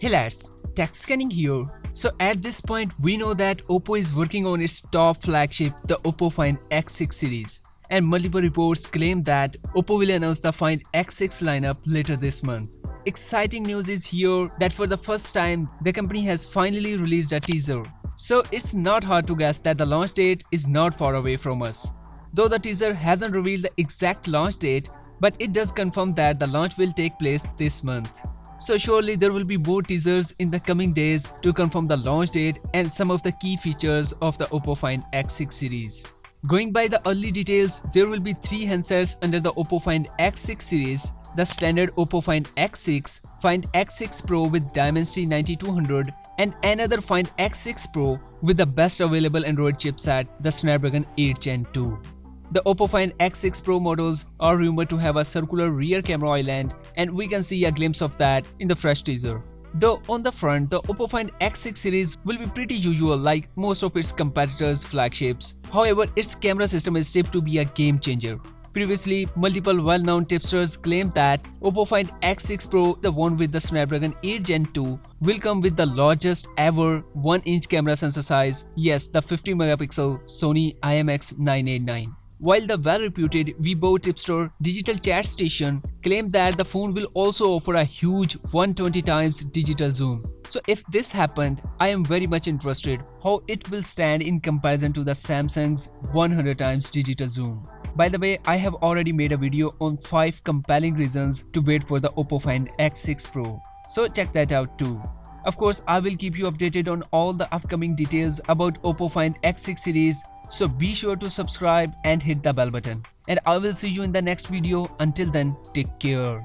Hey lads, TechScanning here. So at this point we know that Oppo is working on its top flagship, the Oppo Find X6 series. And multiple reports claim that Oppo will announce the Find X6 lineup later this month. Exciting news is here that for the first time, the company has finally released a teaser. So it's not hard to guess that the launch date is not far away from us. Though the teaser hasn't revealed the exact launch date, but it does confirm that the launch will take place this month. So surely there will be more teasers in the coming days to confirm the launch date and some of the key features of the Oppo Find X6 series. Going by the early details, there will be 3 handsets under the Oppo Find X6 series: the standard Oppo Find X6, Find X6 Pro with Dimensity 9200 and another Find X6 Pro with the best available Android chipset, the Snapdragon 8 Gen 2. The Oppo Find X6 Pro models are rumored to have a circular rear camera island, and we can see a glimpse of that in the fresh teaser. Though on the front, the Oppo Find X6 series will be pretty usual like most of its competitors' flagships. However, its camera system is tipped to be a game changer. Previously, multiple well-known tipsters claimed that Oppo Find X6 Pro, the one with the Snapdragon 8 Gen 2, will come with the largest ever 1-inch camera sensor size, yes, the 50-megapixel Sony IMX989. While the well-reputed Weibo tipster Digital Chat Station claimed that the phone will also offer a huge 120x digital zoom. So if this happened, I am very much interested how it will stand in comparison to the Samsung's 100x digital zoom. By the way, I have already made a video on 5 compelling reasons to wait for the Oppo Find X6 Pro. So check that out too. Of course, I will keep you updated on all the upcoming details about Oppo Find X6 series. So be sure to subscribe and hit the bell button. And I will see you in the next video. Until then, take care.